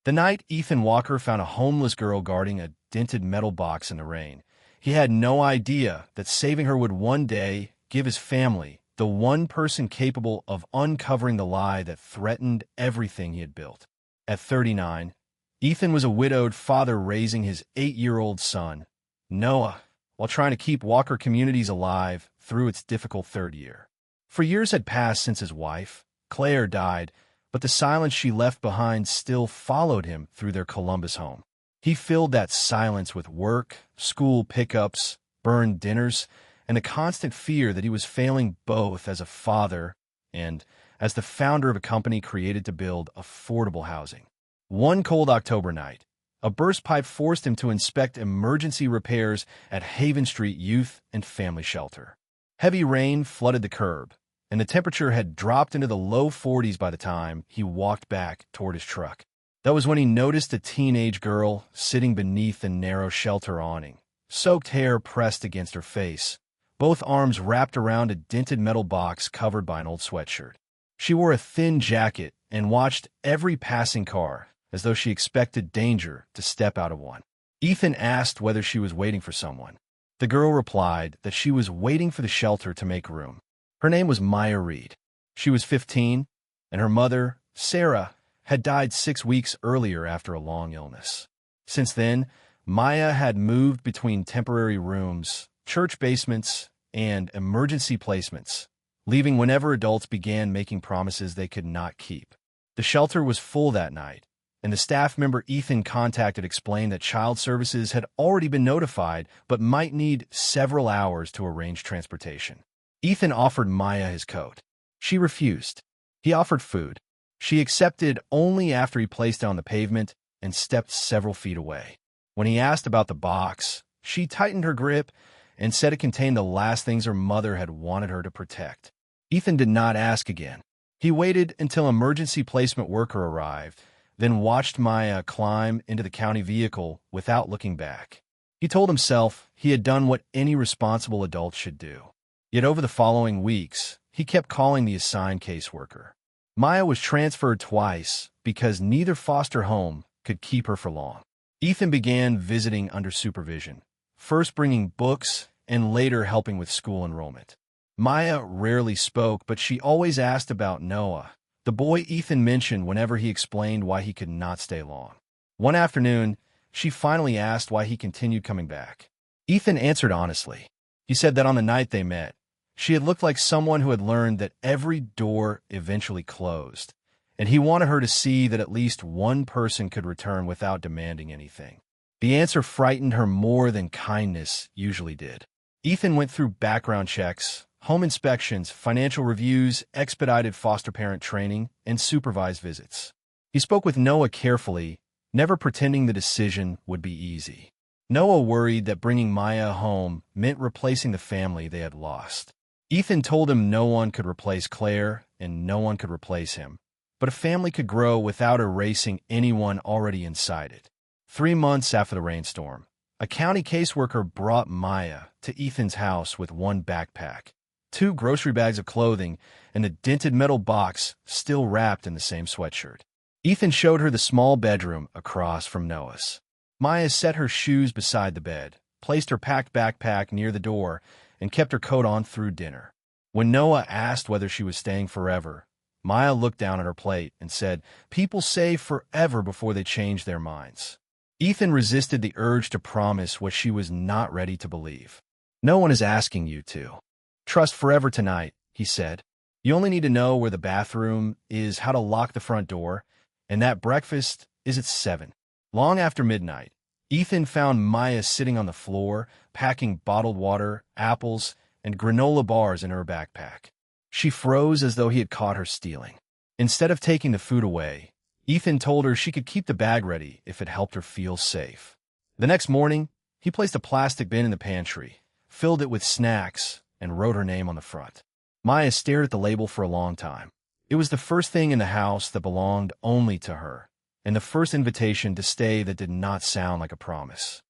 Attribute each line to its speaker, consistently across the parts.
Speaker 1: The night Ethan Walker found a homeless girl guarding a dented metal box in the rain, he had no idea that saving her would one day give his family the one person capable of uncovering the lie that threatened everything he had built. At 39, Ethan was a widowed father raising his 8-year-old son, Noah, while trying to keep Walker Communities alive through its difficult third year. For years had passed since his wife, Claire, died, but the silence she left behind still followed him through their Columbus home. He filled that silence with work, school pickups, burned dinners, and the constant fear that he was failing both as a father and as the founder of a company created to build affordable housing. One cold October night, a burst pipe forced him to inspect emergency repairs at Haven Street Youth and Family Shelter. Heavy rain flooded the curb, and the temperature had dropped into the low 40s by the time he walked back toward his truck. That was when he noticed a teenage girl sitting beneath the narrow shelter awning, soaked hair pressed against her face, both arms wrapped around a dented metal box covered by an old sweatshirt. She wore a thin jacket and watched every passing car as though she expected danger to step out of one. Ethan asked whether she was waiting for someone. The girl replied that she was waiting for the shelter to make room. Her name was Maya Reed. She was 15, and her mother, Sarah, had died 6 weeks earlier after a long illness. Since then, Maya had moved between temporary rooms, church basements, and emergency placements, leaving whenever adults began making promises they could not keep. The shelter was full that night, and the staff member Ethan contacted explained that child services had already been notified but might need several hours to arrange transportation. Ethan offered Maya his coat. She refused. He offered food. She accepted only after he placed it on the pavement and stepped several feet away. When he asked about the box, she tightened her grip and said it contained the last things her mother had wanted her to protect. Ethan did not ask again. He waited until an emergency placement worker arrived, then watched Maya climb into the county vehicle without looking back. He told himself he had done what any responsible adult should do. Yet over the following weeks, he kept calling the assigned caseworker. Maya was transferred twice because neither foster home could keep her for long. Ethan began visiting under supervision, first bringing books and later helping with school enrollment. Maya rarely spoke, but she always asked about Noah, the boy Ethan mentioned whenever he explained why he could not stay long. One afternoon, she finally asked why he continued coming back. Ethan answered honestly. He said that on the night they met, she had looked like someone who had learned that every door eventually closed, and he wanted her to see that at least one person could return without demanding anything. The answer frightened her more than kindness usually did. Ethan went through background checks, home inspections, financial reviews, expedited foster parent training, and supervised visits. He spoke with Noah carefully, never pretending the decision would be easy. Noah worried that bringing Maya home meant replacing the family they had lost. Ethan told him no one could replace Claire and no one could replace him, but a family could grow without erasing anyone already inside it. 3 months after the rainstorm, a county caseworker brought Maya to Ethan's house with one backpack, 2 grocery bags of clothing, and a dented metal box still wrapped in the same sweatshirt. Ethan showed her the small bedroom across from Noah's. Maya set her shoes beside the bed, placed her packed backpack near the door, and kept her coat on through dinner. When Noah asked whether she was staying forever, Maya looked down at her plate and said, "People say forever before they change their minds." Ethan resisted the urge to promise what she was not ready to believe. "No one is asking you to. Trust forever tonight," he said. "You only need to know where the bathroom is, how to lock the front door, and that breakfast is at 7. Long after midnight, Ethan found Maya sitting on the floor, packing bottled water, apples, and granola bars in her backpack. She froze as though he had caught her stealing. Instead of taking the food away, Ethan told her she could keep the bag ready if it helped her feel safe. The next morning, he placed a plastic bin in the pantry, filled it with snacks, and wrote her name on the front. Maya stared at the label for a long time. It was the first thing in the house that belonged only to her, and the first invitation to stay that did not sound like a promise.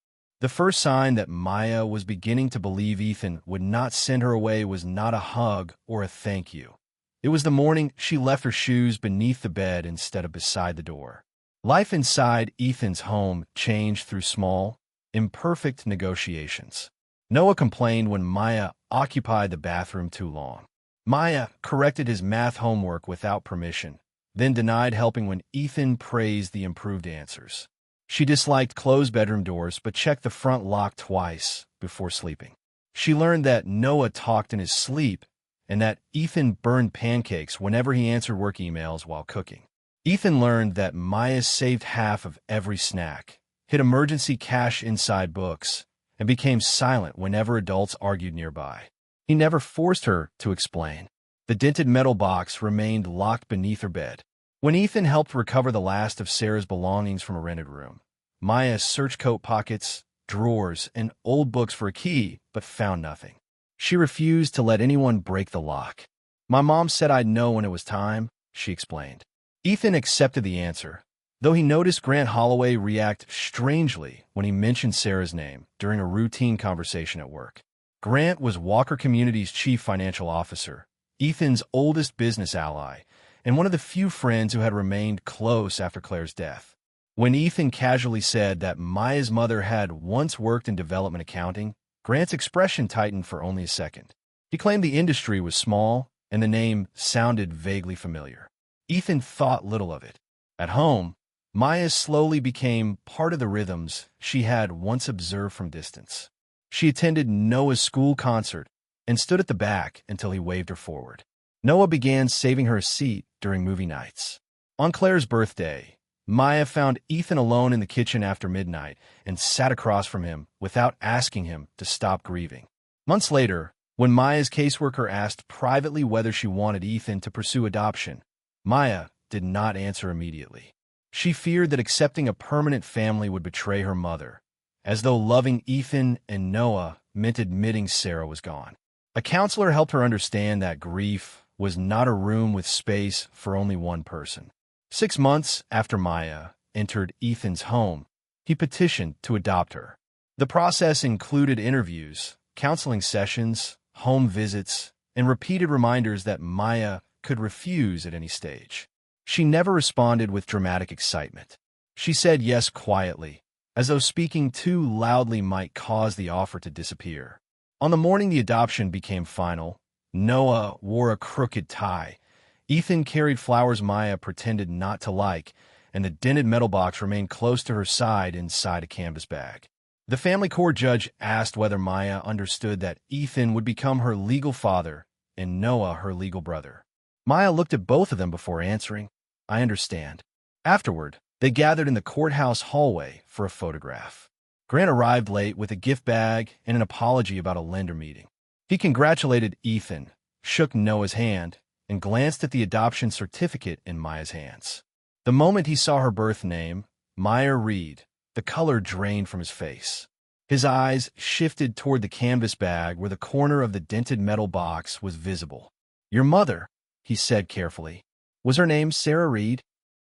Speaker 1: The first sign that Maya was beginning to believe Ethan would not send her away was not a hug or a thank you. It was the morning she left her shoes beneath the bed instead of beside the door. Life inside Ethan's home changed through small, imperfect negotiations. Noah complained when Maya occupied the bathroom too long. Maya corrected his math homework without permission, then denied helping when Ethan praised the improved answers. She disliked closed bedroom doors but checked the front lock twice before sleeping. She learned that Noah talked in his sleep and that Ethan burned pancakes whenever he answered work emails while cooking. Ethan learned that Maya saved half of every snack, hid emergency cash inside books, and became silent whenever adults argued nearby. He never forced her to explain. The dented metal box remained locked beneath her bed. When Ethan helped recover the last of Sarah's belongings from a rented room, Maya searched coat pockets, drawers, and old books for a key, but found nothing. She refused to let anyone break the lock. "My mom said I'd know when it was time," she explained. Ethan accepted the answer, though he noticed Grant Holloway react strangely when he mentioned Sarah's name during a routine conversation at work. Grant was Walker Community's chief financial officer, Ethan's oldest business ally, and one of the few friends who had remained close after Claire's death. When Ethan casually said that Maya's mother had once worked in development accounting, Grant's expression tightened for only a second. He claimed the industry was small, and the name sounded vaguely familiar. Ethan thought little of it. At home, Maya slowly became part of the rhythms she had once observed from distance. She attended Noah's school concert and stood at the back until he waved her forward. Noah began saving her a seat during movie nights. On Claire's birthday, Maya found Ethan alone in the kitchen after midnight and sat across from him without asking him to stop grieving. Months later, when Maya's caseworker asked privately whether she wanted Ethan to pursue adoption, Maya did not answer immediately. She feared that accepting a permanent family would betray her mother, as though loving Ethan and Noah meant admitting Sarah was gone. A counselor helped her understand that grief was not a room with space for only one person. 6 months after Maya entered Ethan's home, he petitioned to adopt her. The process included interviews, counseling sessions, home visits, and repeated reminders that Maya could refuse at any stage. She never responded with dramatic excitement. She said yes quietly, as though speaking too loudly might cause the offer to disappear. On the morning the adoption became final, Noah wore a crooked tie. Ethan carried flowers Maya pretended not to like, and the dented metal box remained close to her side inside a canvas bag. The family court judge asked whether Maya understood that Ethan would become her legal father and Noah her legal brother. Maya looked at both of them before answering, "I understand." Afterward, they gathered in the courthouse hallway for a photograph. Grant arrived late with a gift bag and an apology about a lender meeting. He congratulated Ethan, shook Noah's hand, and glanced at the adoption certificate in Maya's hands. The moment he saw her birth name, Maya Reed, the color drained from his face. His eyes shifted toward the canvas bag where the corner of the dented metal box was visible. "Your mother," he said carefully. "Was her name Sarah Reed?"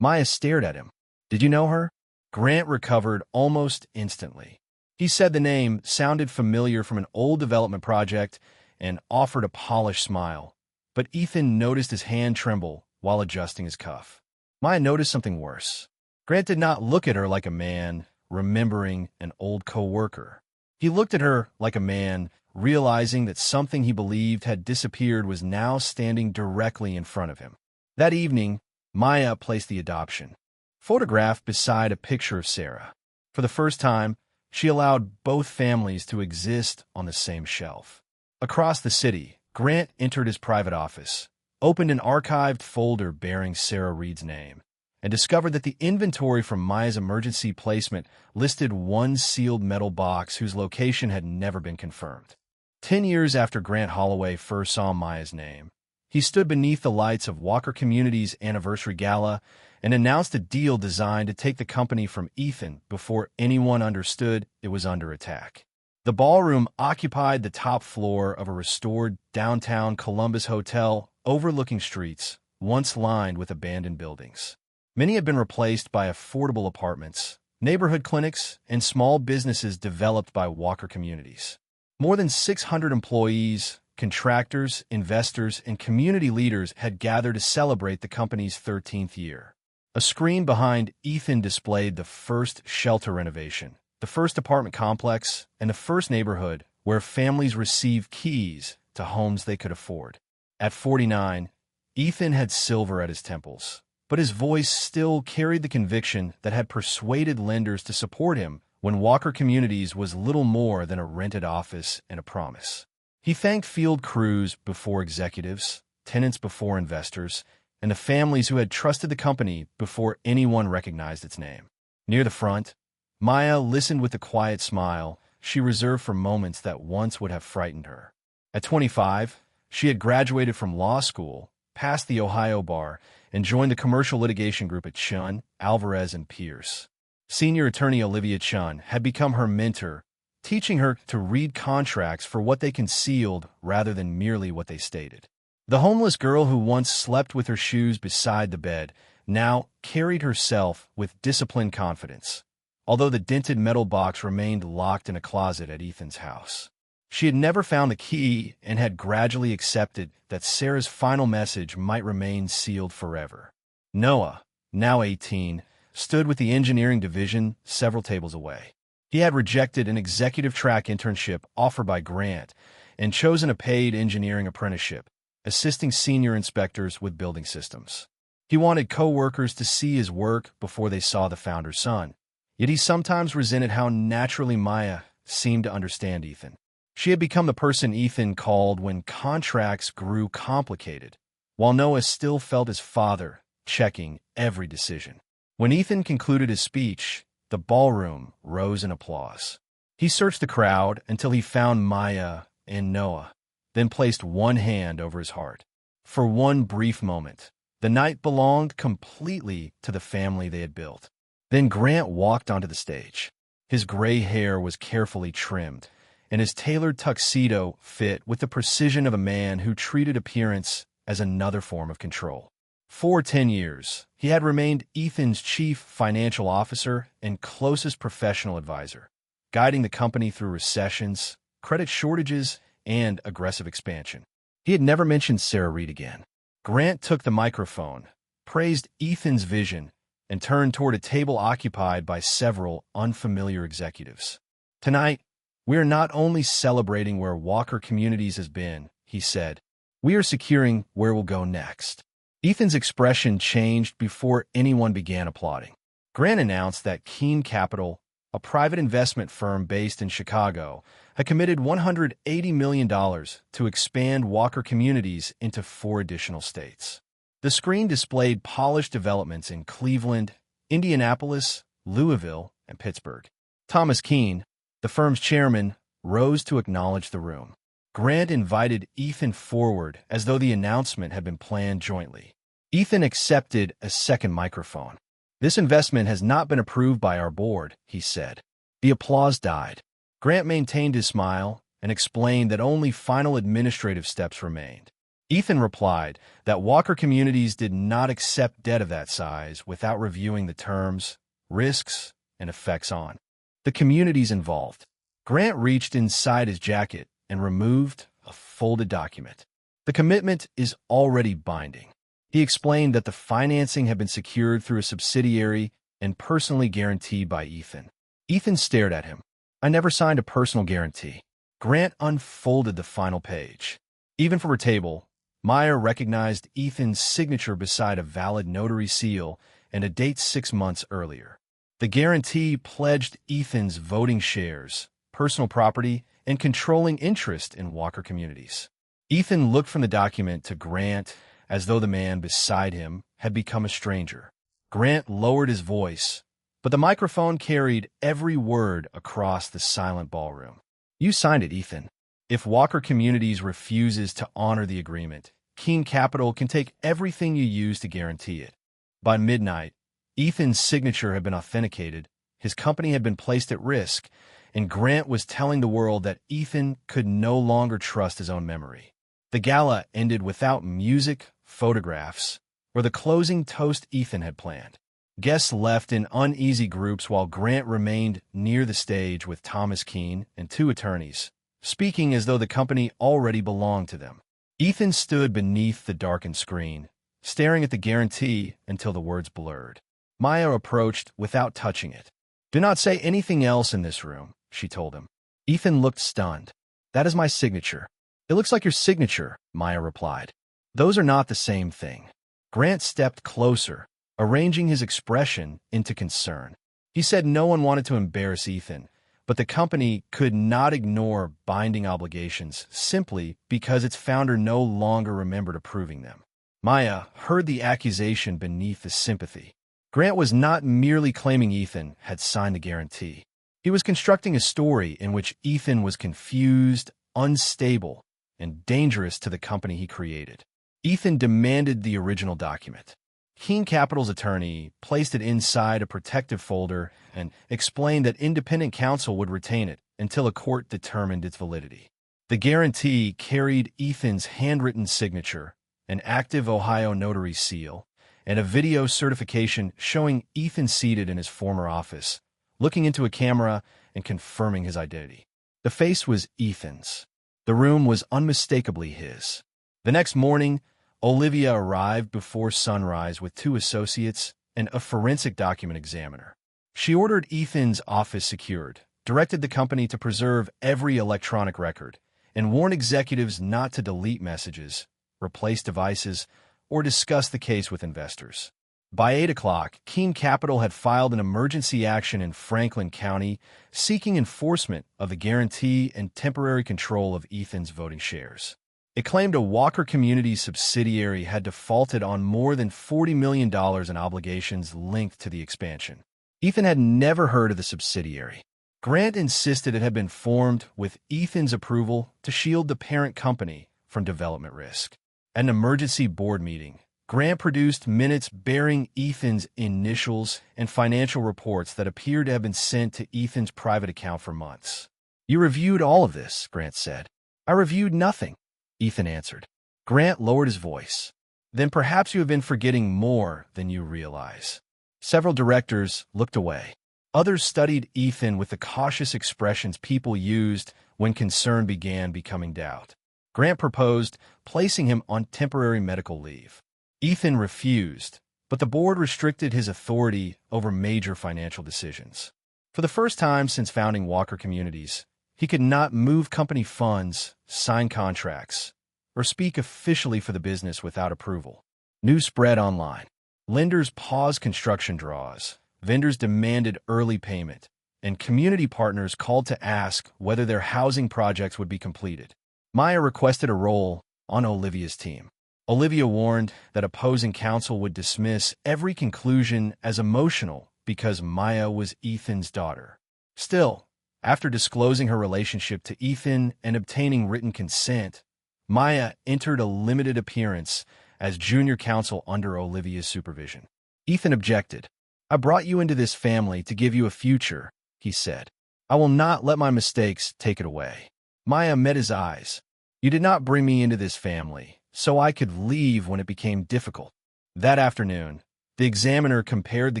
Speaker 1: Maya stared at him. "Did you know her?" Grant recovered almost instantly. He said the name sounded familiar from an old development project and offered a polished smile. But Ethan noticed his hand tremble while adjusting his cuff. Maya noticed something worse. Grant did not look at her like a man remembering an old co-worker. He looked at her like a man realizing that something he believed had disappeared was now standing directly in front of him. That evening, Maya placed the adoption photograph beside a picture of Sarah. For the first time, she allowed both families to exist on the same shelf. Across the city, Grant entered his private office, opened an archived folder bearing Sarah Reed's name, and discovered that the inventory from Maya's emergency placement listed one sealed metal box whose location had never been confirmed. 10 years after Grant Holloway first saw Maya's name, he stood beneath the lights of Walker Community's anniversary gala and announced a deal designed to take the company from Ethan before anyone understood it was under attack. The ballroom occupied the top floor of a restored downtown Columbus hotel overlooking streets once lined with abandoned buildings. Many had been replaced by affordable apartments, neighborhood clinics, and small businesses developed by Walker Communities. More than 600 employees, contractors, investors, and community leaders had gathered to celebrate the company's 13th year. A screen behind Ethan displayed the first shelter renovation, the first apartment complex, and the first neighborhood where families received keys to homes they could afford. At 49, Ethan had silver at his temples, but his voice still carried the conviction that had persuaded lenders to support him when Walker Communities was little more than a rented office and a promise. He thanked field crews before executives, tenants before investors, and the families who had trusted the company before anyone recognized its name. Near the front, Maya listened with the quiet smile she reserved for moments that once would have frightened her. At 25, she had graduated from law school, passed the Ohio bar, and joined the commercial litigation group at Chun, Alvarez, and Pierce. Senior attorney Olivia Chun had become her mentor, teaching her to read contracts for what they concealed rather than merely what they stated. The homeless girl who once slept with her shoes beside the bed now carried herself with disciplined confidence, although the dented metal box remained locked in a closet at Ethan's house. She had never found the key and had gradually accepted that Sarah's final message might remain sealed forever. Noah, now 18, stood with the engineering division several tables away. He had rejected an executive track internship offered by Grant and chosen a paid engineering apprenticeship, assisting senior inspectors with building systems. He wanted co-workers to see his work before they saw the founder's son, yet he sometimes resented how naturally Maya seemed to understand Ethan. She had become the person Ethan called when contracts grew complicated, while Noah still felt his father checking every decision. When Ethan concluded his speech, the ballroom rose in applause. He searched the crowd until he found Maya and Noah, then placed one hand over his heart. For one brief moment, the night belonged completely to the family they had built. Then Grant walked onto the stage. His gray hair was carefully trimmed, and his tailored tuxedo fit with the precision of a man who treated appearance as another form of control. For 10 years, he had remained Ethan's chief financial officer and closest professional advisor, guiding the company through recessions, credit shortages, and aggressive expansion. He had never mentioned Sarah Reed again. Grant took the microphone, praised Ethan's vision, and turned toward a table occupied by several unfamiliar executives. "Tonight, we are not only celebrating where Walker Communities has been," he said, "we are securing where we'll go next." Ethan's expression changed before anyone began applauding. Grant announced that Keene Capital, a private investment firm based in Chicago, had committed $180 million to expand Walker Communities into 4 additional states. The screen displayed polished developments in Cleveland, Indianapolis, Louisville, and Pittsburgh. Thomas Keene, the firm's chairman, rose to acknowledge the room. Grant invited Ethan forward as though the announcement had been planned jointly. Ethan accepted a second microphone. "This investment has not been approved by our board," he said. The applause died. Grant maintained his smile and explained that only final administrative steps remained. Ethan replied that Walker Communities did not accept debt of that size without reviewing the terms, risks, and effects on the communities involved. Grant reached inside his jacket and removed a folded document. "The commitment is already binding." He explained that the financing had been secured through a subsidiary and personally guaranteed by Ethan. Ethan stared at him. "I never signed a personal guarantee." Grant unfolded the final page. Even from her table, Maya recognized Ethan's signature beside a valid notary seal and a date 6 months earlier. The guarantee pledged Ethan's voting shares, personal property, and controlling interest in Walker Communities. Ethan looked from the document to Grant as though the man beside him had become a stranger. Grant lowered his voice, but the microphone carried every word across the silent ballroom. "You signed it, Ethan. If Walker Communities refuses to honor the agreement, Keene Capital can take everything you use to guarantee it." By midnight, Ethan's signature had been authenticated, his company had been placed at risk, and Grant was telling the world that Ethan could no longer trust his own memory. The gala ended without music, photographs, or the closing toast Ethan had planned. Guests left in uneasy groups while Grant remained near the stage with Thomas Keene and 2 attorneys, speaking as though the company already belonged to them. Ethan stood beneath the darkened screen, staring at the guarantee until the words blurred. Maya approached without touching it. "Do not say anything else in this room," she told him. Ethan looked stunned. "That is my signature." "It looks like your signature," Maya replied. "Those are not the same thing." Grant stepped closer, arranging his expression into concern. He said no one wanted to embarrass Ethan, but the company could not ignore binding obligations simply because its founder no longer remembered approving them. Maya heard the accusation beneath the sympathy. Grant was not merely claiming Ethan had signed the guarantee. He was constructing a story in which Ethan was confused, unstable, and dangerous to the company he created. Ethan demanded the original document. Keene Capital's attorney placed it inside a protective folder and explained that independent counsel would retain it until a court determined its validity. The guarantee carried Ethan's handwritten signature, an active Ohio notary seal, and a video certification showing Ethan seated in his former office, looking into a camera and confirming his identity. The face was Ethan's. The room was unmistakably his. The next morning, Olivia arrived before sunrise with 2 associates and a forensic document examiner. She ordered Ethan's office secured, directed the company to preserve every electronic record, and warned executives not to delete messages, replace devices, or discuss the case with investors. By 8 o'clock, Keene Capital had filed an emergency action in Franklin County seeking enforcement of the guarantee and temporary control of Ethan's voting shares. It claimed a Walker Communities subsidiary had defaulted on more than $40 million in obligations linked to the expansion. Ethan had never heard of the subsidiary. Grant insisted it had been formed with Ethan's approval to shield the parent company from development risk. At an emergency board meeting, Grant produced minutes bearing Ethan's initials and financial reports that appeared to have been sent to Ethan's private account for months. "You reviewed all of this," Grant said. "I reviewed nothing," Ethan answered. Grant lowered his voice. "Then perhaps you have been forgetting more than you realize." Several directors looked away. Others studied Ethan with the cautious expressions people used when concern began becoming doubt. Grant proposed placing him on temporary medical leave. Ethan refused, but the board restricted his authority over major financial decisions. For the first time since founding Walker Communities, he could not move company funds, sign contracts, or speak officially for the business without approval. News spread online. Lenders paused construction draws, vendors demanded early payment, and community partners called to ask whether their housing projects would be completed. Maya requested a role on Olivia's team. Olivia warned that opposing counsel would dismiss every conclusion as emotional because Maya was Ethan's daughter. Still, after disclosing her relationship to Ethan and obtaining written consent, Maya entered a limited appearance as junior counsel under Olivia's supervision. Ethan objected. "I brought you into this family to give you a future," he said. "I will not let my mistakes take it away." Maya met his eyes. "You did not bring me into this family so I could leave when it became difficult." That afternoon, the examiner compared the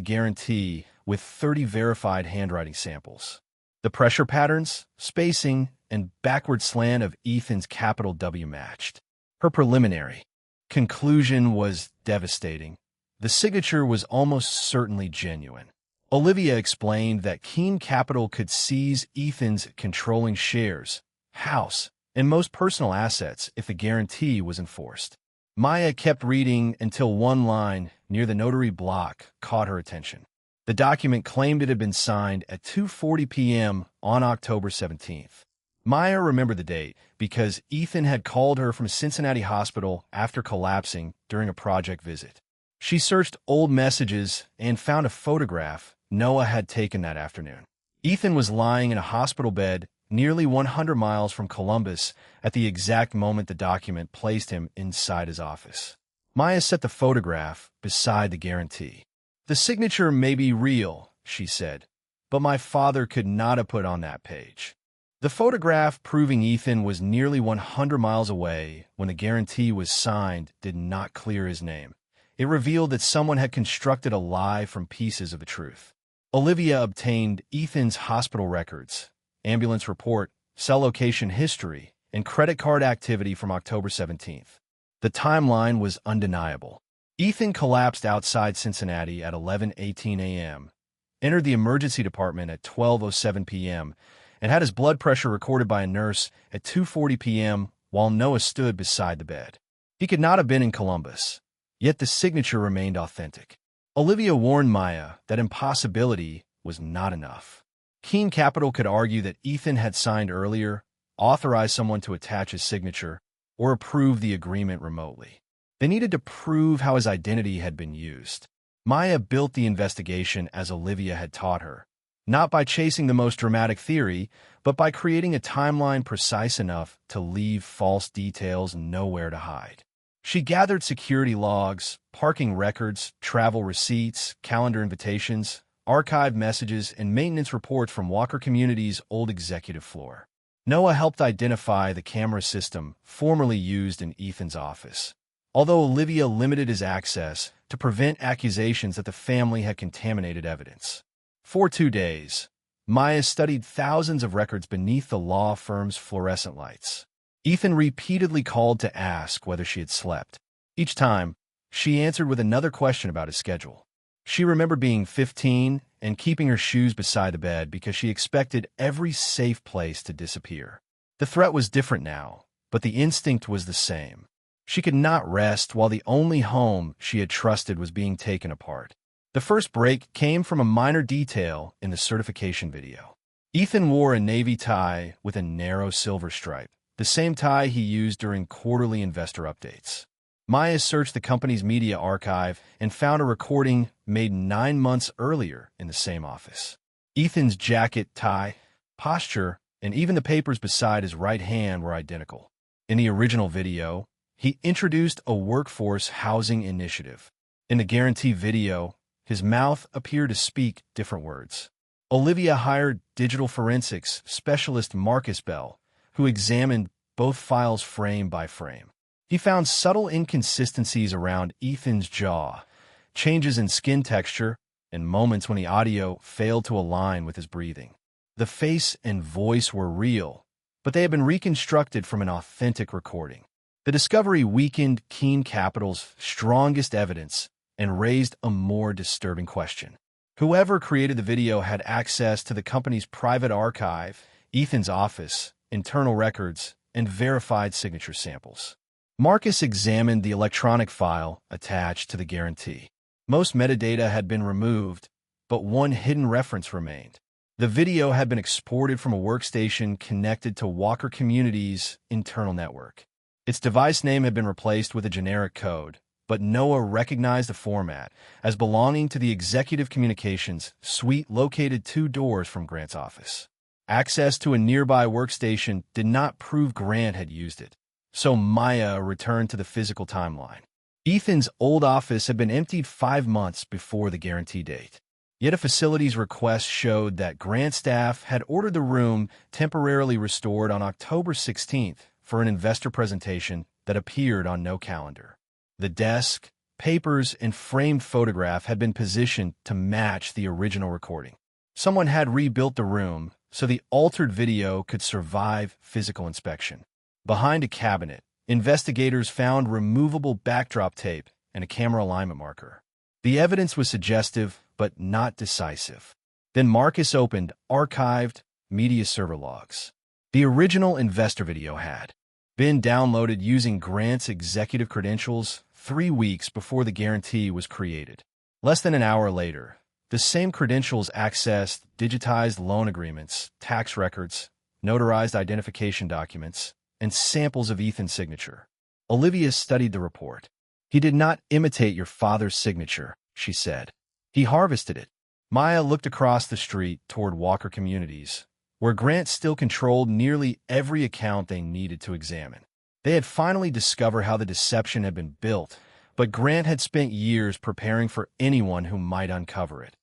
Speaker 1: guarantee with 30 verified handwriting samples. The pressure patterns, spacing, and backward slant of Ethan's capital W matched. Her preliminary conclusion was devastating. The signature was almost certainly genuine. Olivia explained that Keene Capital could seize Ethan's controlling shares, house, and most personal assets if the guarantee was enforced. Maya kept reading until one line near the notary block caught her attention. The document claimed it had been signed at 2:40 p.m. on October 17th. Maya remembered the date because Ethan had called her from Cincinnati Hospital after collapsing during a project visit. She searched old messages and found a photograph Noah had taken that afternoon. Ethan was lying in a hospital bed nearly 100 miles from Columbus at the exact moment the document placed him inside his office. Maya set the photograph beside the guarantee. "The signature may be real," she said, "but my father could not have put on that page." The photograph proving Ethan was nearly 100 miles away when the guarantee was signed did not clear his name. It revealed that someone had constructed a lie from pieces of the truth. Olivia obtained Ethan's hospital records, ambulance report, cell location history, and credit card activity from October 17th. The timeline was undeniable. Ethan collapsed outside Cincinnati at 11:18 a.m., entered the emergency department at 12:07 p.m., and had his blood pressure recorded by a nurse at 2:40 p.m. while Noah stood beside the bed. He could not have been in Columbus, yet the signature remained authentic. Olivia warned Maya that impossibility was not enough. Keene Capital could argue that Ethan had signed earlier, authorized someone to attach his signature, or approve the agreement remotely. They needed to prove how his identity had been used. Maya built the investigation as Olivia had taught her, not by chasing the most dramatic theory, but by creating a timeline precise enough to leave false details nowhere to hide. She gathered security logs, parking records, travel receipts, calendar invitations, archived messages, and maintenance reports from Walker Community's old executive floor. Noah helped identify the camera system formerly used in Ethan's office, although Olivia limited his access to prevent accusations that the family had contaminated evidence. For 2 days, Maya studied thousands of records beneath the law firm's fluorescent lights. Ethan repeatedly called to ask whether she had slept. Each time, she answered with another question about his schedule. She remembered being 15 and keeping her shoes beside the bed because she expected every safe place to disappear. The threat was different now, but the instinct was the same. She could not rest while the only home she had trusted was being taken apart. The first break came from a minor detail in the certification video. Ethan wore a navy tie with a narrow silver stripe, the same tie he used during quarterly investor updates. Maya searched the company's media archive and found a recording made 9 months earlier in the same office. Ethan's jacket, tie, posture, and even the papers beside his right hand were identical. In the original video, he introduced a workforce housing initiative. In the guarantee video, his mouth appeared to speak different words. Olivia hired digital forensics specialist Marcus Bell, who examined both files frame by frame. He found subtle inconsistencies around Ethan's jaw, changes in skin texture, and moments when the audio failed to align with his breathing. The face and voice were real, but they had been reconstructed from an authentic recording. The discovery weakened Keene Capital's strongest evidence and raised a more disturbing question. Whoever created the video had access to the company's private archive, Ethan's office, internal records, and verified signature samples. Marcus examined the electronic file attached to the guarantee. Most metadata had been removed, but one hidden reference remained. The video had been exported from a workstation connected to Walker Community's internal network. Its device name had been replaced with a generic code, but Noah recognized the format as belonging to the executive communications suite located 2 doors from Grant's office. Access to a nearby workstation did not prove Grant had used it, so Maya returned to the physical timeline. Ethan's old office had been emptied 5 months before the guarantee date. Yet a facilities request showed that Grant staff had ordered the room temporarily restored on October 16th for an investor presentation that appeared on no calendar. The desk, papers, and framed photograph had been positioned to match the original recording. Someone had rebuilt the room so the altered video could survive physical inspection. Behind a cabinet, investigators found removable backdrop tape and a camera alignment marker. The evidence was suggestive, but not decisive. Then Marcus opened archived media server logs. The original investor video had been downloaded using Grant's executive credentials 3 weeks before the guarantee was created. Less than an hour later, the same credentials accessed digitized loan agreements, tax records, notarized identification documents, and samples of Ethan's signature. Olivia studied the report. "He did not imitate your father's signature," she said. "He harvested it." Maya looked across the street toward Walker Communities, where Grant still controlled nearly every account they needed to examine. They had finally discovered how the deception had been built, but Grant had spent years preparing for anyone who might uncover it.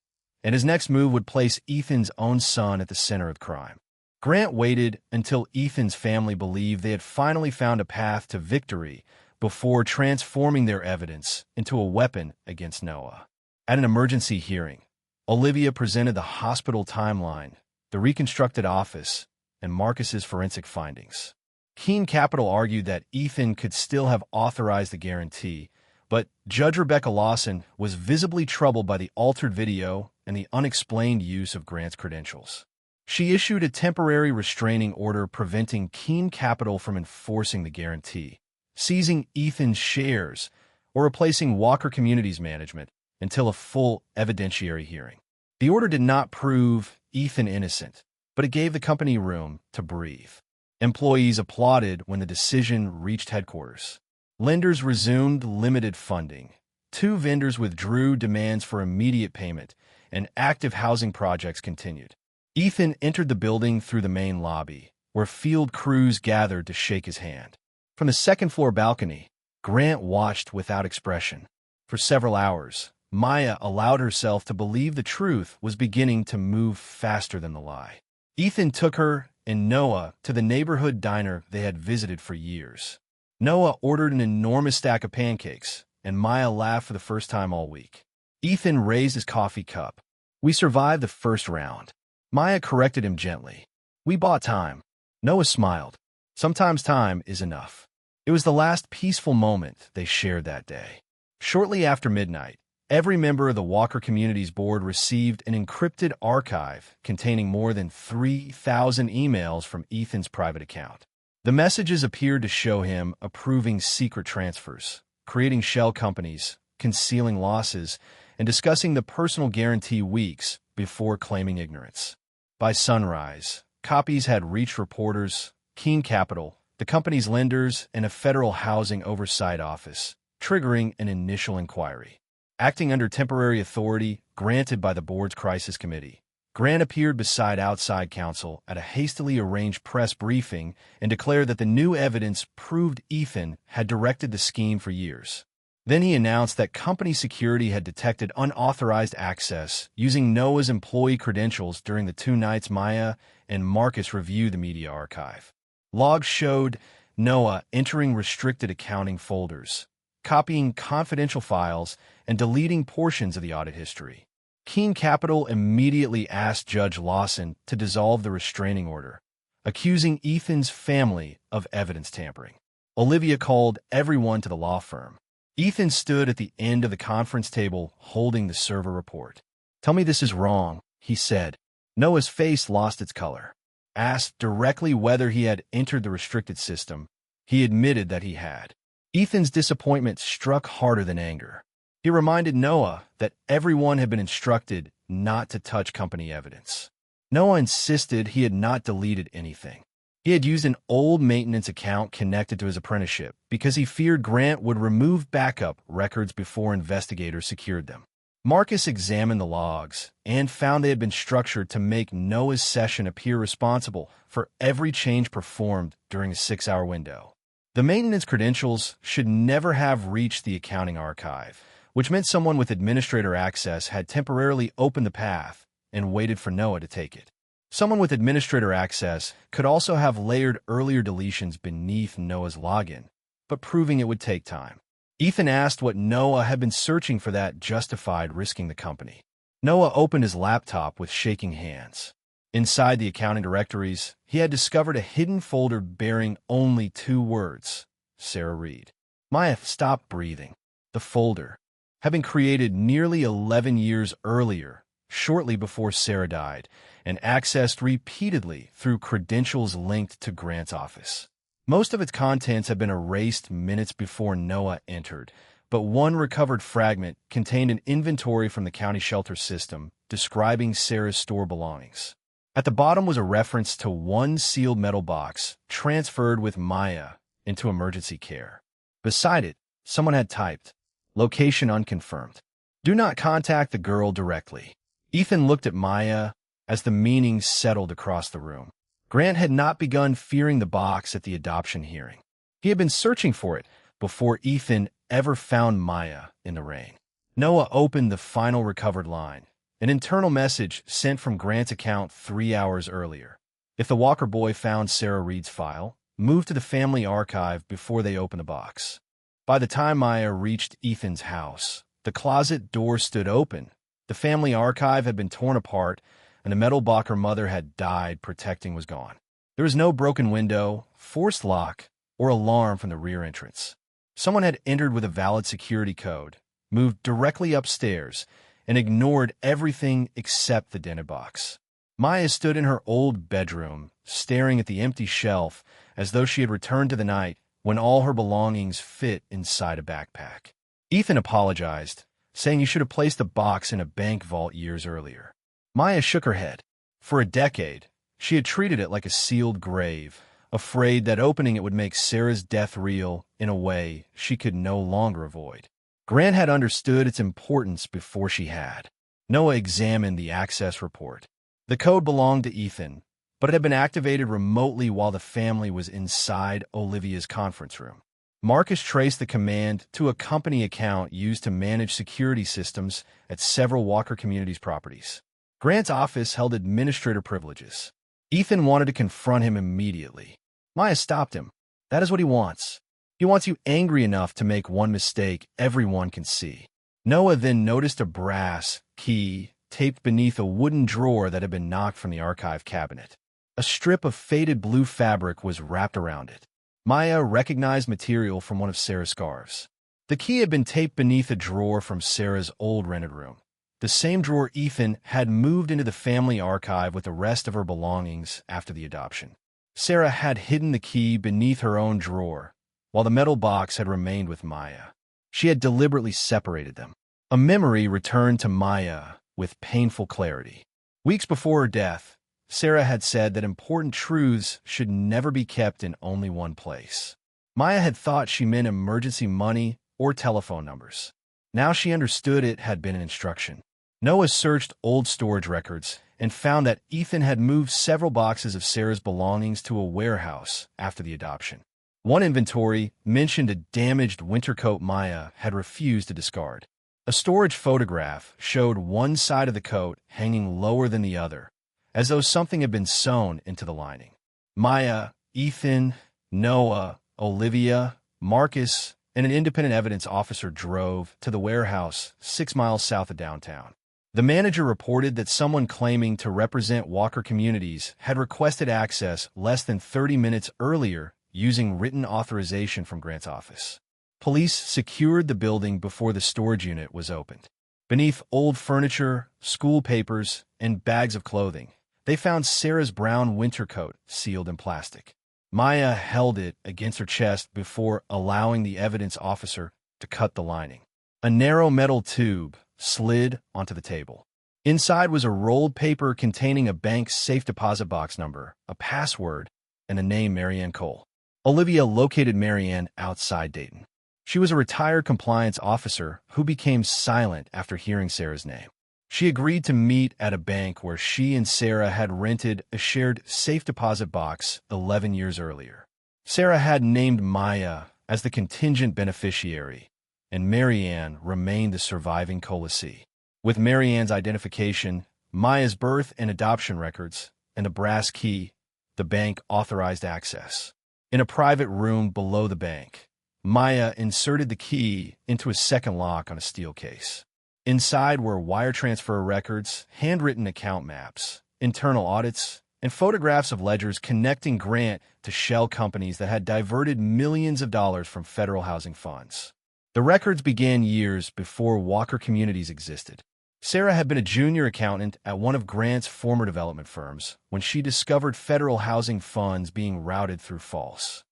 Speaker 1: And his next move would place Ethan's own son at the center of the crime. Grant waited until Ethan's family believed they had finally found a path to victory before transforming their evidence into a weapon against Noah. At an emergency hearing, Olivia presented the hospital timeline, the reconstructed office, and Marcus's forensic findings. Keene Capital argued that Ethan could still have authorized the guarantee, But Judge Rebecca Lawson was visibly troubled by the altered video and the unexplained use of Grant's credentials. She issued a temporary restraining order preventing Keene Capital from enforcing the guarantee, seizing Ethan's shares, or replacing Walker Communities Management until a full evidentiary hearing. The order did not prove Ethan innocent, but it gave the company room to breathe. Employees applauded when the decision reached headquarters. Lenders resumed limited funding. 2 vendors withdrew demands for immediate payment, and active housing projects continued. Ethan entered the building through the main lobby, where field crews gathered to shake his hand. From the second-floor balcony, Grant watched without expression. For several hours, Maya allowed herself to believe the truth was beginning to move faster than the lie. Ethan took her and Noah to the neighborhood diner they had visited for years. Noah ordered an enormous stack of pancakes, and Maya laughed for the first time all week. Ethan raised his coffee cup. "We survived the first round." Maya corrected him gently. "We bought time." Noah smiled. Sometimes time is enough. It was the last peaceful moment they shared that day. Shortly after midnight, every member of the Walker Communities Board received an encrypted archive containing more than 3,000 emails from Ethan's private account. The messages appeared to show him approving secret transfers, creating shell companies, concealing losses, and discussing the personal guarantee weeks before claiming ignorance. By sunrise, copies had reached reporters, Keene Capital, the company's lenders, and a federal housing oversight office, triggering an initial inquiry. Acting under temporary authority granted by the board's crisis committee, Grant appeared beside outside counsel at a hastily arranged press briefing and declared that the new evidence proved Ethan had directed the scheme for years. Then he announced that company security had detected unauthorized access using Noah's employee credentials during the 2 nights Maya and Marcus reviewed the media archive. Logs showed Noah entering restricted accounting folders, copying confidential files, and deleting portions of the audit history. Keene Capital immediately asked Judge Lawson to dissolve the restraining order, accusing Ethan's family of evidence tampering. Olivia called everyone to the law firm. Ethan stood at the end of the conference table holding the server report. "Tell me this is wrong," he said. Noah's face lost its color. Asked directly whether he had entered the restricted system, he admitted that he had. Ethan's disappointment struck harder than anger. He reminded Noah that everyone had been instructed not to touch company evidence. Noah insisted he had not deleted anything. He had used an old maintenance account connected to his apprenticeship because he feared Grant would remove backup records before investigators secured them. Marcus examined the logs and found they had been structured to make Noah's session appear responsible for every change performed during a 6-hour window. The maintenance credentials should never have reached the accounting archive, which meant someone with administrator access had temporarily opened the path and waited for Noah to take it. Someone with administrator access could also have layered earlier deletions beneath Noah's login, but proving it would take time. Ethan asked what Noah had been searching for that justified risking the company. Noah opened his laptop with shaking hands. Inside the accounting directories, he had discovered a hidden folder bearing only 2 words: Sarah Reed. Maya stopped breathing. The folder had been created nearly 11 years earlier, shortly before Sarah died, and accessed repeatedly through credentials linked to Grant's office. Most of its contents had been erased minutes before Noah entered, but one recovered fragment contained an inventory from the county shelter system describing Sarah's store belongings. At the bottom was a reference to one sealed metal box transferred with Maya into emergency care. Beside it, someone had typed, "Location unconfirmed. Do not contact the girl directly." Ethan looked at Maya as the meaning settled across the room. Grant had not begun fearing the box at the adoption hearing. He had been searching for it before Ethan ever found Maya in the rain. Noah opened the final recovered line, an internal message sent from Grant's account 3 hours earlier. If the Walker boy found Sarah Reed's file, move to the family archive before they open the box. By the time Maya reached Ethan's house, the closet door stood open. The family archive had been torn apart, and the metal box her mother had died protecting was gone. There was no broken window, forced lock, or alarm from the rear entrance. Someone had entered with a valid security code, moved directly upstairs, and ignored everything except the dented box. Maya stood in her old bedroom, staring at the empty shelf as though she had returned to the night when all her belongings fit inside a backpack. Ethan apologized, saying he should have placed the box in a bank vault years earlier. Maya shook her head. For a decade, she had treated it like a sealed grave, afraid that opening it would make Sarah's death real in a way she could no longer avoid. Grant had understood its importance before she had. Noah examined the access report. The code belonged to Ethan, but it had been activated remotely while the family was inside Olivia's conference room. Marcus traced the command to a company account used to manage security systems at several Walker Communities properties. Grant's office held administrator privileges. Ethan wanted to confront him immediately. Maya stopped him. That is what he wants. He wants you angry enough to make one mistake everyone can see. Noah then noticed a brass key taped beneath a wooden drawer that had been knocked from the archive cabinet. A strip of faded blue fabric was wrapped around it. Maya recognized material from one of Sarah's scarves. The key had been taped beneath a drawer from Sarah's old rented room, the same drawer Ethan had moved into the family archive with the rest of her belongings after the adoption. Sarah had hidden the key beneath her own drawer, while the metal box had remained with Maya. She had deliberately separated them. A memory returned to Maya with painful clarity. Weeks before her death, Sarah had said that important truths should never be kept in only one place. Maya had thought she meant emergency money or telephone numbers. Now she understood it had been an instruction. Noah searched old storage records and found that Ethan had moved several boxes of Sarah's belongings to a warehouse after the adoption. One inventory mentioned a damaged winter coat Maya had refused to discard. A storage photograph showed one side of the coat hanging lower than the other, as though something had been sewn into the lining. Maya, Ethan, Noah, Olivia, Marcus, and an independent evidence officer drove to the warehouse 6 miles south of downtown. The manager reported that someone claiming to represent Walker Communities had requested access less than 30 minutes earlier using written authorization from Grant's office. Police secured the building before the storage unit was opened. Beneath old furniture, school papers, and bags of clothing, they found Sarah's brown winter coat sealed in plastic. Maya held it against her chest before allowing the evidence officer to cut the lining. A narrow metal tube slid onto the table. Inside was a rolled paper containing a bank's safe deposit box number, a password, and the name Marianne Cole. Olivia located Marianne outside Dayton. She was a retired compliance officer who became silent after hearing Sarah's name. She agreed to meet at a bank where she and Sarah had rented a shared safe deposit box 11 years earlier. Sarah had named Maya as the contingent beneficiary, and Marianne remained the surviving colicee. With Marianne's identification, Maya's birth and adoption records, and a brass key, the bank authorized access. In a private room below the bank, Maya inserted the key into a second lock on a steel case. Inside were wire transfer records, handwritten account maps, internal audits, and photographs of ledgers connecting Grant to shell companies that had diverted millions of dollars from federal housing funds. The records began years before Walker Communities existed. Sarah had been a junior accountant at one of Grant's former development firms when she discovered federal housing funds being routed through false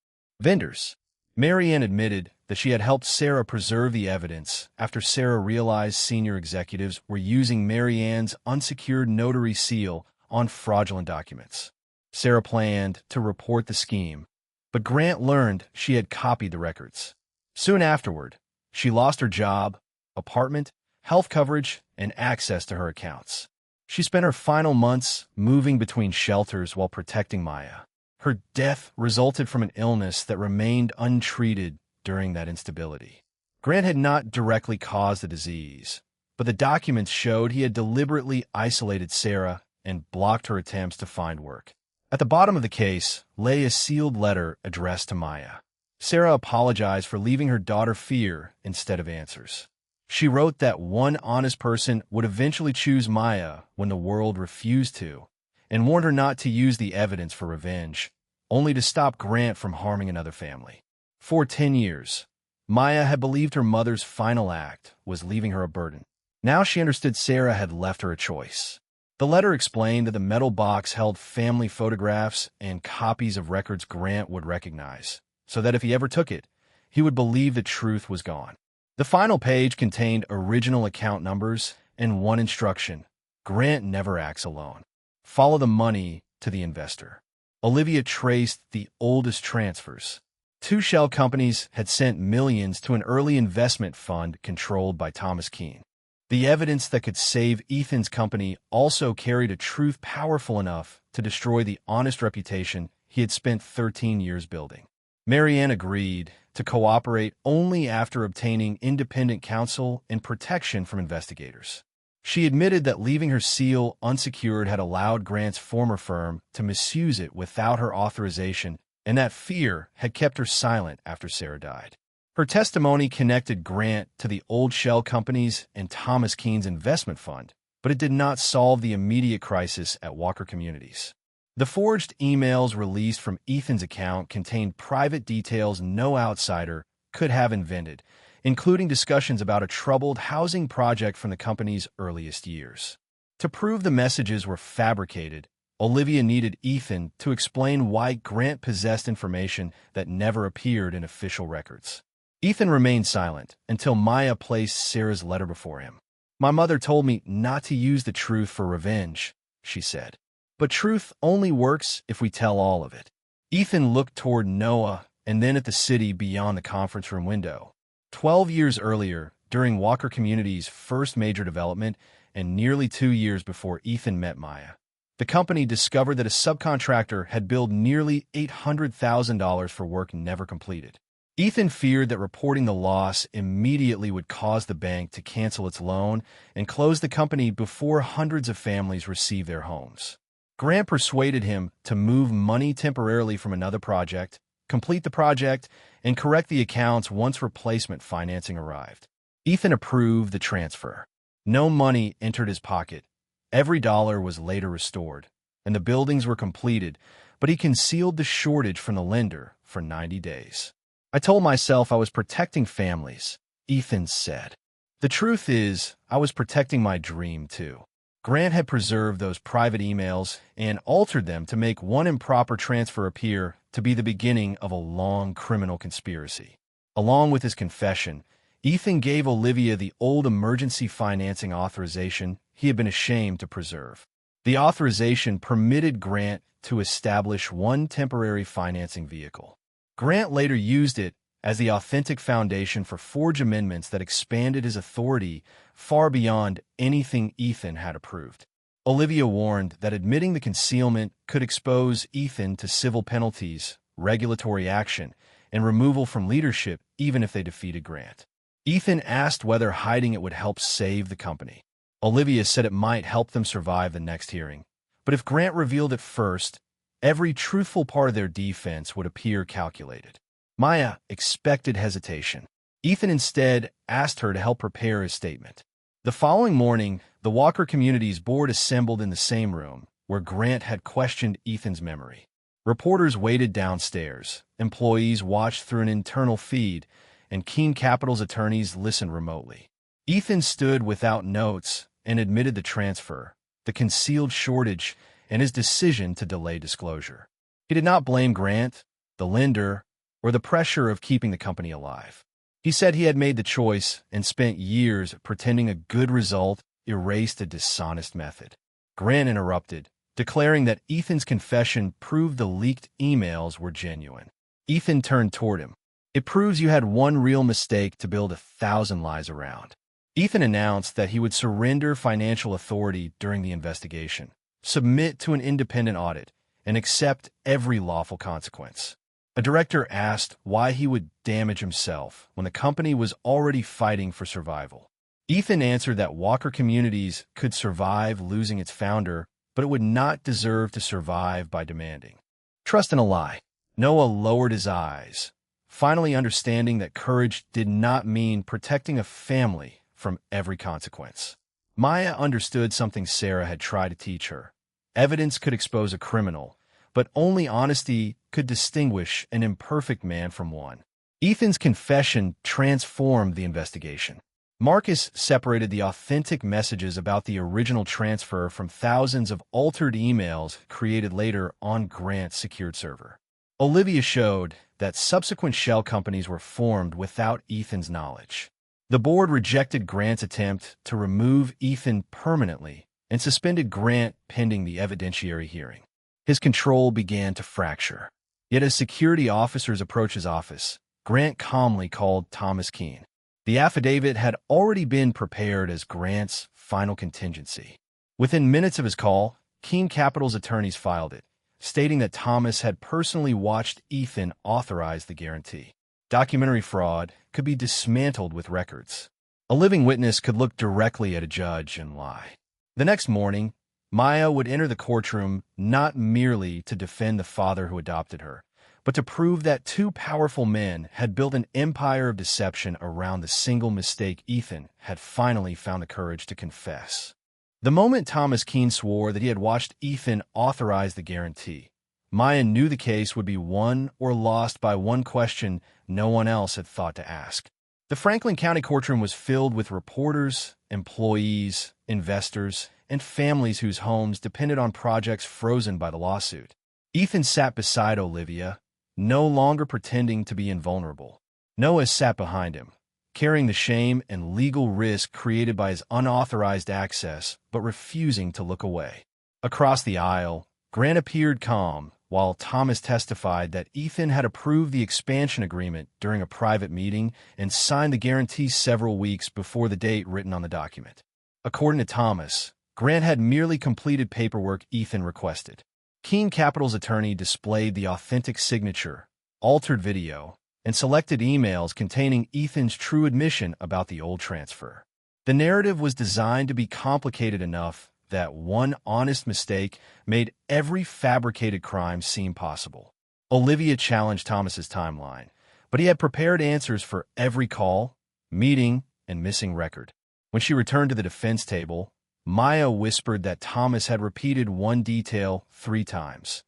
Speaker 1: vendors. Marianne admitted that she had helped Sarah preserve the evidence after Sarah realized senior executives were using Marianne's unsecured notary seal on fraudulent documents. Sarah planned to report the scheme, but Grant learned she had copied the records. Soon afterward, she lost her job, apartment, health coverage, and access to her accounts. She spent her final months moving between shelters while protecting Maya. Her death resulted from an illness that remained untreated during that instability. Grant had not directly caused the disease, but the documents showed he had deliberately isolated Sarah and blocked her attempts to find work. At the bottom of the case lay a sealed letter addressed to Maya. Sarah apologized for leaving her daughter fear instead of answers. She wrote that one honest person would eventually choose Maya when the world refused to, and warned her not to use the evidence for revenge, only to stop Grant from harming another family. For 10 years, Maya had believed her mother's final act was leaving her a burden. Now she understood Sarah had left her a choice. The letter explained that the metal box held family photographs and copies of records Grant would recognize, so that if he ever took it, he would believe the truth was gone. The final page contained original account numbers and one instruction: Grant never acts alone. Follow the money to the investor. Olivia traced the oldest transfers. 2 shell companies had sent millions to an early investment fund controlled by Thomas Keene. The evidence that could save Ethan's company also carried a truth powerful enough to destroy the honest reputation he had spent 13 years building. Marianne agreed to cooperate only after obtaining independent counsel and protection from investigators. She admitted that leaving her seal unsecured had allowed Grant's former firm to misuse it without her authorization, and that fear had kept her silent after Sarah died. Her testimony connected Grant to the old shell companies and Thomas Keene's investment fund, but it did not solve the immediate crisis at Walker Communities. The forged emails released from Ethan's account contained private details no outsider could have invented, including discussions about a troubled housing project from the company's earliest years. To prove the messages were fabricated, Olivia needed Ethan to explain why Grant possessed information that never appeared in official records. Ethan remained silent until Maya placed Sarah's letter before him. "My mother told me not to use the truth for revenge," she said. "But truth only works if we tell all of it." Ethan looked toward Noah and then at the city beyond the conference room window. 12 years earlier, during Walker Community's first major development and nearly 2 years before Ethan met Maya, the company discovered that a subcontractor had billed nearly $800,000 for work never completed. Ethan feared that reporting the loss immediately would cause the bank to cancel its loan and close the company before hundreds of families received their homes. Grant persuaded him to move money temporarily from another project, complete the project, and correct the accounts once replacement financing arrived. Ethan approved the transfer. No money entered his pocket. Every dollar was later restored, and the buildings were completed, but he concealed the shortage from the lender for 90 days. "I told myself I was protecting families," Ethan said. "The truth is, I was protecting my dream, too." Grant had preserved those private emails and altered them to make one improper transfer appear to be the beginning of a long criminal conspiracy. Along with his confession, Ethan gave Olivia the old emergency financing authorization he had been ashamed to preserve. The authorization permitted Grant to establish one temporary financing vehicle. Grant later used it as the authentic foundation for forged amendments that expanded his authority far beyond anything Ethan had approved. Olivia warned that admitting the concealment could expose Ethan to civil penalties, regulatory action, and removal from leadership even if they defeated Grant. Ethan asked whether hiding it would help save the company. Olivia said it might help them survive the next hearing, but if Grant revealed it first, every truthful part of their defense would appear calculated. Maya expected hesitation. Ethan instead asked her to help prepare his statement. The following morning, the Walker Communities board assembled in the same room where Grant had questioned Ethan's memory. Reporters waited downstairs, employees watched through an internal feed, and Keene Capital's attorneys listened remotely. Ethan stood without notes and admitted the transfer, the concealed shortage, and his decision to delay disclosure. He did not blame Grant, the lender, or the pressure of keeping the company alive. He said he had made the choice and spent years pretending a good result erased a dishonest method. Grant interrupted, declaring that Ethan's confession proved the leaked emails were genuine. Ethan turned toward him. "It proves you had one real mistake to build 1,000 lies around." Ethan announced that he would surrender financial authority during the investigation, submit to an independent audit, and accept every lawful consequence. A director asked why he would damage himself when the company was already fighting for survival. Ethan answered that Walker Communities could survive losing its founder, but it would not deserve to survive by demanding trust in a lie. Noah lowered his eyes, finally understanding that courage did not mean protecting a family from every consequence. Maya understood something Sarah had tried to teach her. Evidence could expose a criminal, but only honesty could distinguish an imperfect man from one. Ethan's confession transformed the investigation. Marcus separated the authentic messages about the original transfer from thousands of altered emails created later on Grant's secured server. Olivia showed that subsequent shell companies were formed without Ethan's knowledge. The board rejected Grant's attempt to remove Ethan permanently and suspended Grant pending the evidentiary hearing. His control began to fracture. Yet as security officers approached his office, Grant calmly called Thomas Keene. The affidavit had already been prepared as Grant's final contingency. Within minutes of his call, Keene Capital's attorneys filed it, stating that Thomas had personally watched Ethan authorize the guarantee. Documentary fraud could be dismantled with records. A living witness could look directly at a judge and lie. The next morning, Maya would enter the courtroom not merely to defend the father who adopted her, but to prove that two powerful men had built an empire of deception around the single mistake Ethan had finally found the courage to confess. The moment Thomas Keene swore that he had watched Ethan authorize the guarantee, Maya knew the case would be won or lost by one question no one else had thought to ask. The Franklin County courtroom was filled with reporters, employees, investors, and families whose homes depended on projects frozen by the lawsuit. Ethan sat beside Olivia, no longer pretending to be invulnerable. Noah sat behind him, carrying the shame and legal risk created by his unauthorized access, but refusing to look away. Across the aisle, Grant appeared calm, while Thomas testified that Ethan had approved the expansion agreement during a private meeting and signed the guarantee several weeks before the date written on the document. According to Thomas, Grant had merely completed paperwork Ethan requested. Keene Capital's attorney displayed the authentic signature, altered video, and selected emails containing Ethan's true admission about the old transfer. The narrative was designed to be complicated enough that one honest mistake made every fabricated crime seem possible. Olivia challenged Thomas's timeline, but he had prepared answers for every call, meeting, and missing record. When she returned to the defense table, Maya whispered that Thomas had repeated one detail 3 times.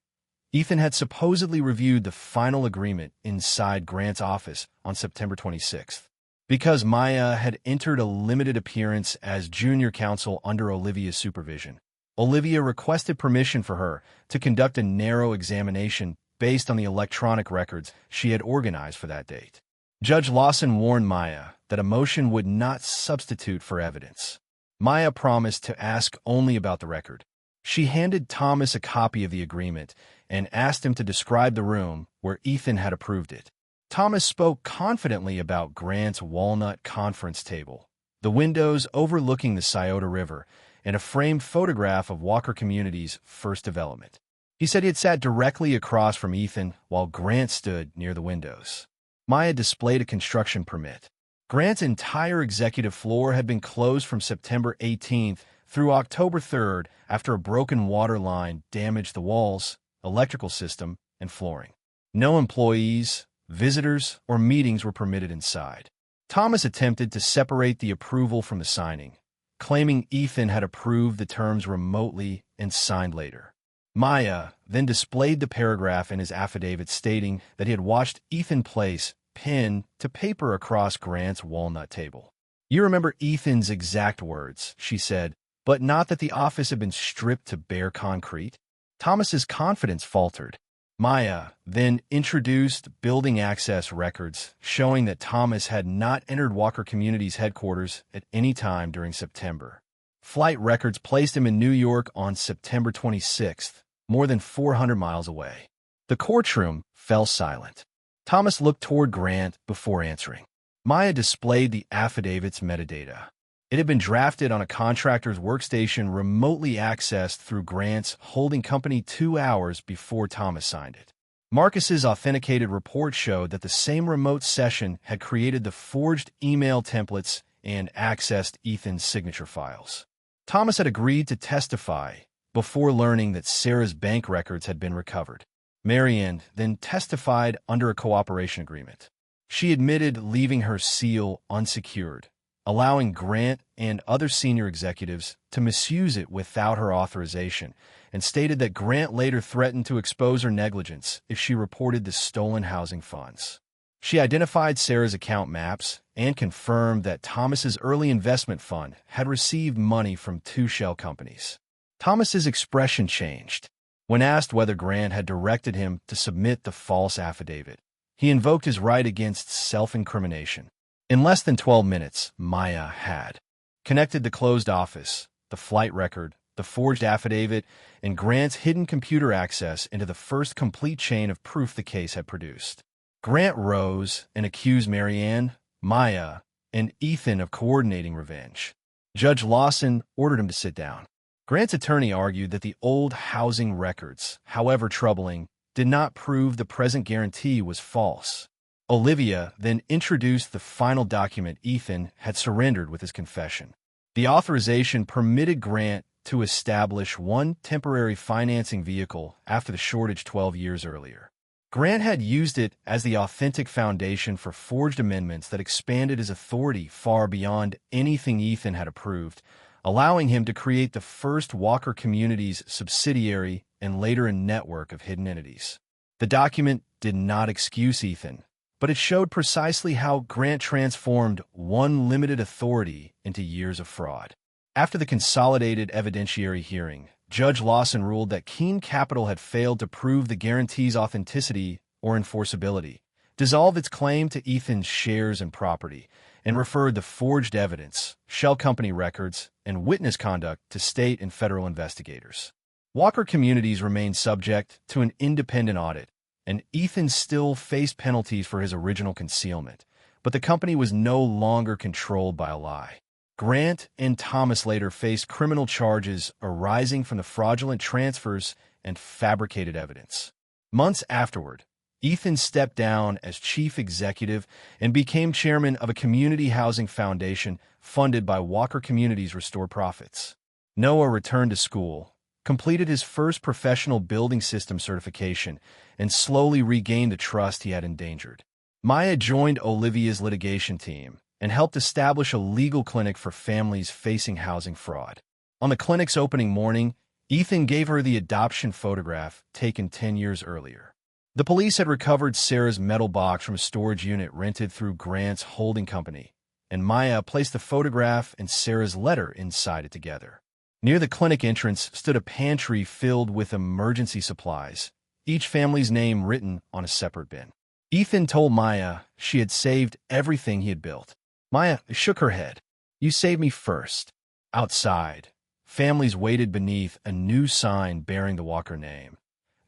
Speaker 1: Ethan had supposedly reviewed the final agreement inside Grant's office on September 26th. Because Maya had entered a limited appearance as junior counsel under Olivia's supervision, Olivia requested permission for her to conduct a narrow examination based on the electronic records she had organized for that date. Judge Lawson warned Maya that emotion would not substitute for evidence. Maya promised to ask only about the record. She handed Thomas a copy of the agreement and asked him to describe the room where Ethan had approved it. Thomas spoke confidently about Grant's walnut conference table, the windows overlooking the Scioto River, and a framed photograph of Walker Community's first development. He said he had sat directly across from Ethan while Grant stood near the windows. Maya displayed a construction permit. Grant's entire executive floor had been closed from September 18th through October 3rd after a broken water line damaged the walls, electrical system, and flooring. No employees, visitors, or meetings were permitted inside. Thomas attempted to separate the approval from the signing, claiming Ethan had approved the terms remotely and signed later. Maya then displayed the paragraph in his affidavit stating that he had watched Ethan place pen to paper across Grant's walnut table. "You remember Ethan's exact words," she said, "but not that the office had been stripped to bare concrete." Thomas's confidence faltered. Maya then introduced building access records showing that Thomas had not entered Walker Community's headquarters at any time during September. Flight records placed him in New York on September 26th, more than 400 miles away. The courtroom fell silent. Thomas looked toward Grant before answering. Maya displayed the affidavit's metadata. It had been drafted on a contractor's workstation remotely accessed through Grant's holding company 2 hours before Thomas signed it. Marcus's authenticated report showed that the same remote session had created the forged email templates and accessed Ethan's signature files. Thomas had agreed to testify before learning that Sarah's bank records had been recovered. Marianne then testified under a cooperation agreement. She admitted leaving her seal unsecured, allowing Grant and other senior executives to misuse it without her authorization, and stated that Grant later threatened to expose her negligence if she reported the stolen housing funds. She identified Sarah's account maps and confirmed that Thomas's early investment fund had received money from two shell companies. Thomas's expression changed. When asked whether Grant had directed him to submit the false affidavit, he invoked his right against self-incrimination. In less than 12 minutes, Maya had connected the closed office, the flight record, the forged affidavit, and Grant's hidden computer access into the first complete chain of proof the case had produced. Grant rose and accused Marianne, Maya, and Ethan of coordinating revenge. Judge Lawson ordered him to sit down. Grant's attorney argued that the old housing records, however troubling, did not prove the present guarantee was false. Olivia then introduced the final document Ethan had surrendered with his confession. The authorization permitted Grant to establish one temporary financing vehicle after the shortage 12 years earlier. Grant had used it as the authentic foundation for forged amendments that expanded his authority far beyond anything Ethan had approved, allowing him to create the first Walker Communities subsidiary and later a network of hidden entities. The document did not excuse Ethan, but it showed precisely how Grant transformed one limited authority into years of fraud. After the consolidated evidentiary hearing, Judge Lawson ruled that Keene Capital had failed to prove the guarantee's authenticity or enforceability, dissolved its claim to Ethan's shares and property, and referred the forged evidence, shell company records, and witness conduct to state and federal investigators. Walker Communities remained subject to an independent audit, and Ethan still faced penalties for his original concealment, but the company was no longer controlled by a lie. Grant and Thomas later faced criminal charges arising from the fraudulent transfers and fabricated evidence. Months afterward, Ethan stepped down as chief executive and became chairman of a community housing foundation funded by Walker Communities' Restore Profits. Noah returned to school, completed his first professional building system certification, and slowly regained the trust he had endangered. Maya joined Olivia's litigation team and helped establish a legal clinic for families facing housing fraud. On the clinic's opening morning, Ethan gave her the adoption photograph taken 10 years earlier. The police had recovered Sarah's metal box from a storage unit rented through Grant's holding company, and Maya placed the photograph and Sarah's letter inside it together. Near the clinic entrance stood a pantry filled with emergency supplies, each family's name written on a separate bin. Ethan told Maya she had saved everything he had built. Maya shook her head. "You saved me first." Outside, families waited beneath a new sign bearing the Walker name.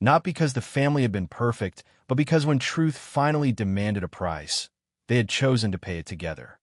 Speaker 1: Not because the family had been perfect, but because when truth finally demanded a price, they had chosen to pay it together.